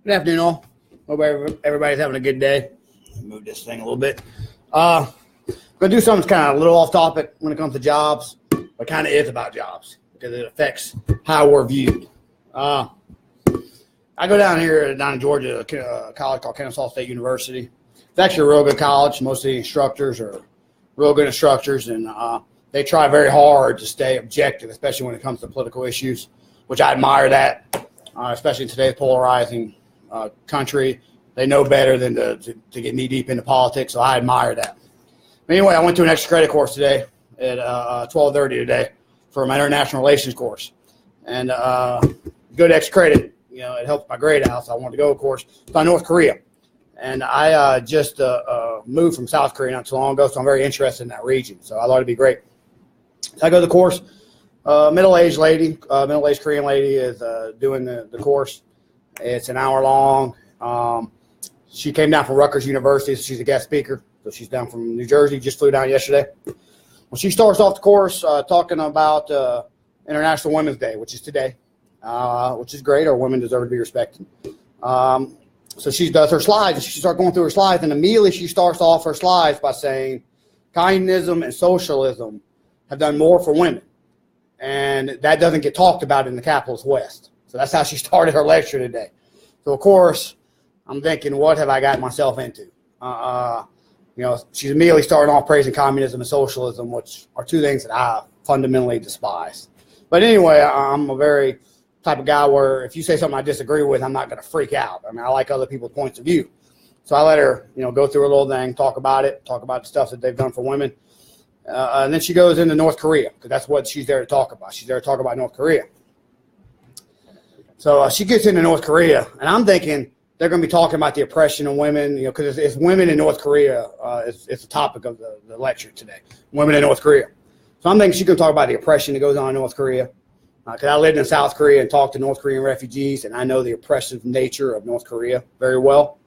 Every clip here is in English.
Good afternoon, all. Hope everybody's having a good day. Move this thing a little bit. I'm going to do something that's kind of a little off topic when it comes to jobs, but kind of is about jobs because it affects how we're viewed. I go down in Georgia to a college called Kennesaw State University. It's actually a real good college. Most of the instructors are real good instructors, and they try very hard to stay objective, especially when it comes to political issues, which I admire that, especially in today's polarizing country. They know better than to get knee deep into politics, so I admire that. But anyway, I went to an extra credit course today at 12:30 today for my international relations course, and good extra credit. You know, it helped my grade out, so I wanted to go, of course, to North Korea. And I just moved from South Korea not too long ago, so I'm very interested in that region. So I thought it'd be great. So I go to the course. Middle-aged Korean lady is doing the course. It's an hour long. She came down from Rutgers University, so she's a guest speaker. So she's down from New Jersey, just flew down yesterday. Well, she starts off the course talking about International Women's Day, which is today, which is great. Our women deserve to be respected. So she does her slides, and she starts going through her slides, and immediately she starts off her slides by saying communism and socialism have done more for women, and that doesn't get talked about in the capitalist West. So that's how she started her lecture today. So, of course, I'm thinking, what have I gotten myself into? She's immediately starting off praising communism and socialism, which are two things that I fundamentally despise. But anyway, I'm a very type of guy where if you say something I disagree with, I'm not going to freak out. I mean, I like other people's points of view. So I let her, go through a little thing, talk about the stuff that they've done for women. And then she goes into North Korea, because that's what she's there to talk about. She's there to talk about North Korea. So she gets into North Korea, and I'm thinking they're going to be talking about the oppression of women, because it's women in North Korea. It's the topic of the lecture today, women in North Korea. So I'm thinking she's going to talk about the oppression that goes on in North Korea. Because I lived in South Korea and talked to North Korean refugees, and I know the oppressive nature of North Korea very well.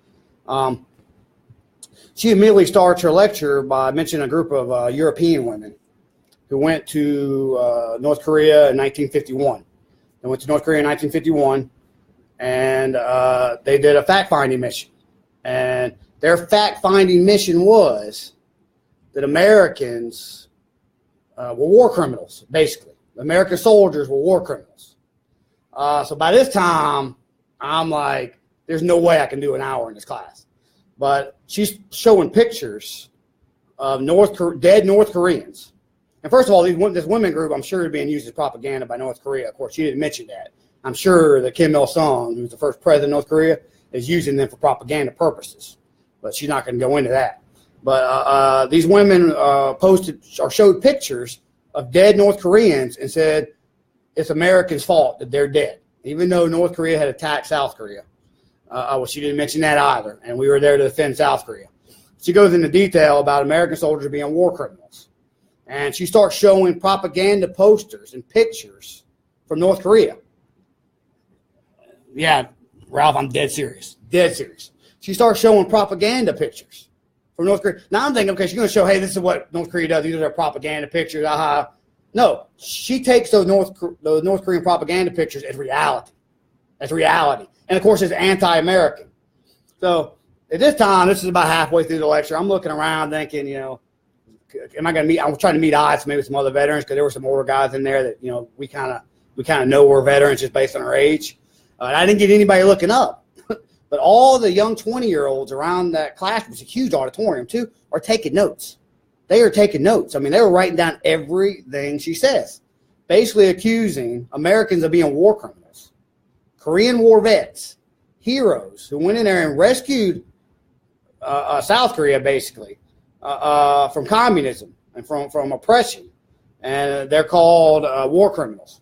She immediately starts her lecture by mentioning a group of European women who went to North Korea in 1951. They went to North Korea in 1951, and they did a fact-finding mission. And their fact-finding mission was that Americans were war criminals, basically. American soldiers were war criminals. So by this time, I'm like, there's no way I can do an hour in this class. But she's showing pictures of dead North Koreans. And first of all, this women group, I'm sure, is being used as propaganda by North Korea. Of course, she didn't mention that. I'm sure that Kim Il-sung, who's the first president of North Korea, is using them for propaganda purposes. But she's not going to go into that. But these women showed pictures of dead North Koreans and said it's Americans' fault that they're dead, even though North Korea had attacked South Korea. Well, she didn't mention that either, and we were there to defend South Korea. She goes into detail about American soldiers being war criminals. And she starts showing propaganda posters and pictures from North Korea. Yeah, Ralph, I'm dead serious. Dead serious. She starts showing propaganda pictures from North Korea. Now I'm thinking, okay, she's going to show, hey, this is what North Korea does. These are their propaganda pictures. Aha. No, she takes those North Korean propaganda pictures as reality. As reality. And, of course, it's anti-American. So at this time, this is about halfway through the lecture. I'm looking around thinking, am I going to meet? I'm trying to meet eyes maybe with some other veterans, because there were some older guys in there that we kind of know we're veterans just based on our age. And I didn't get anybody looking up, but all the young 20-year-olds around that classroom, it's a huge auditorium too, are taking notes. They are taking notes. I mean, they were writing down everything she says, basically accusing Americans of being war criminals, Korean War vets, heroes who went in there and rescued South Korea basically. From communism and from oppression, and they're called war criminals.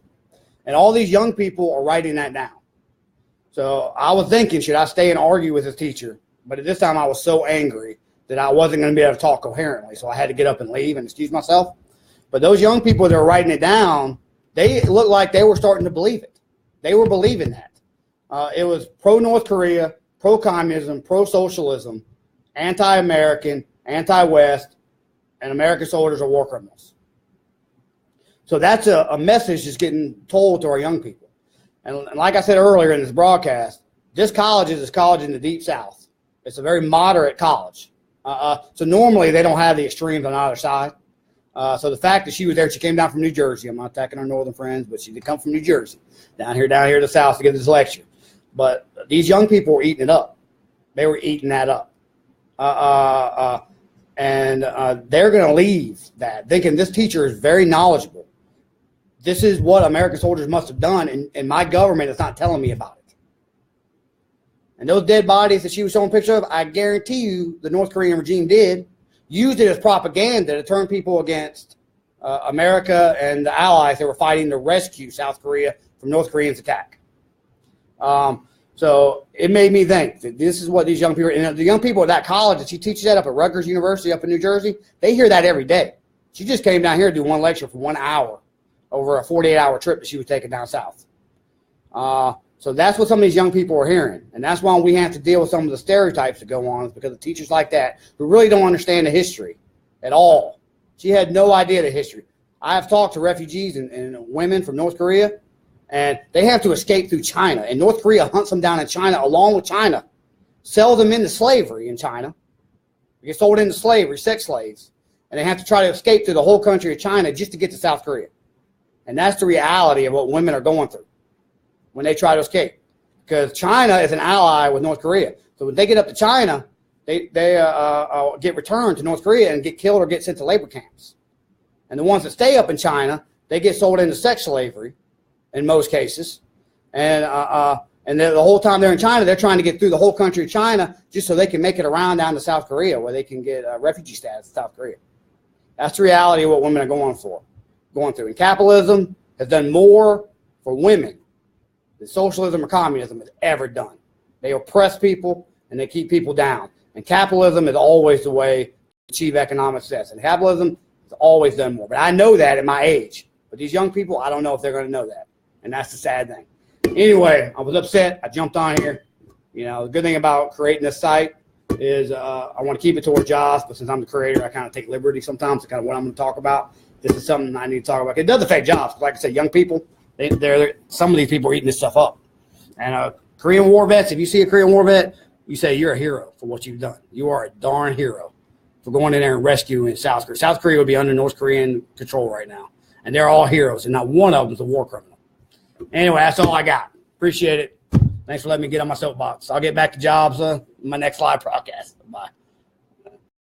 And all these young people are writing that down. So I was thinking, should I stay and argue with this teacher? But at this time, I was so angry that I wasn't going to be able to talk coherently, so I had to get up and leave and excuse myself. But those young people that were writing it down, they looked like they were starting to believe it. They were believing that. It was pro-North Korea, pro-communism, pro-socialism, anti-American, anti-West, and American soldiers are war criminals. So that's a message that's getting told to our young people. And like I said earlier in this broadcast, This college is a college in the Deep South. It's a very moderate college. So normally they don't have the extremes on either side. So the fact that she was there, she came down from New Jersey. I'm not attacking our northern friends, but she did come from New Jersey, down here to the South to give this lecture. But these young people were eating it up. They were eating that up. And they're going to leave that thinking this teacher is very knowledgeable. This is what American soldiers must have done, and my government is not telling me about it. And those dead bodies that she was showing pictures of, I guarantee you the North Korean regime used it as propaganda to turn people against America and the allies that were fighting to rescue South Korea from North Koreans' attack. So it made me think that this is what these young people, and the young people at that college that she teaches at up at Rutgers University up in New Jersey, they hear that every day. She just came down here to do one lecture for 1 hour over a 48-hour trip that she was taking down south. So that's what some of these young people are hearing. And that's why we have to deal with some of the stereotypes that go on, because of teachers like that who really don't understand the history at all. She had no idea the history. I have talked to refugees and women from North Korea, and they have to escape through China. And North Korea hunts them down in China along with China, sells them into slavery in China. They get sold into slavery, sex slaves. And they have to try to escape through the whole country of China just to get to South Korea. And that's the reality of what women are going through when they try to escape. Because China is an ally with North Korea. So when they get up to China, they get returned to North Korea and get killed or get sent to labor camps. And the ones that stay up in China, they get sold into sex slavery in most cases. And the whole time they're in China, they're trying to get through the whole country of China just so they can make it around down to South Korea where they can get refugee status in South Korea. That's the reality of what women are going through. And capitalism has done more for women than socialism or communism has ever done. They oppress people and they keep people down. And capitalism is always the way to achieve economic success. And capitalism has always done more. But I know that at my age. But these young people, I don't know if they're going to know that. And that's the sad thing. Anyway, I was upset. I jumped on here. You know, the good thing about creating this site is I want to keep it toward jobs, but since I'm the creator, I kind of take liberty sometimes to kind of what I'm going to talk about. This is something I need to talk about. It does affect jobs. Like I said, young people, some of these people are eating this stuff up. And Korean War vets, if you see a Korean War vet, you say you're a hero for what you've done. You are a darn hero for going in there and rescuing South Korea. South Korea would be under North Korean control right now. And they're all heroes, and not one of them is a war criminal. Anyway, that's all I got. Appreciate it. Thanks for letting me get on my soapbox. I'll get back to jobs in my next live broadcast. Bye.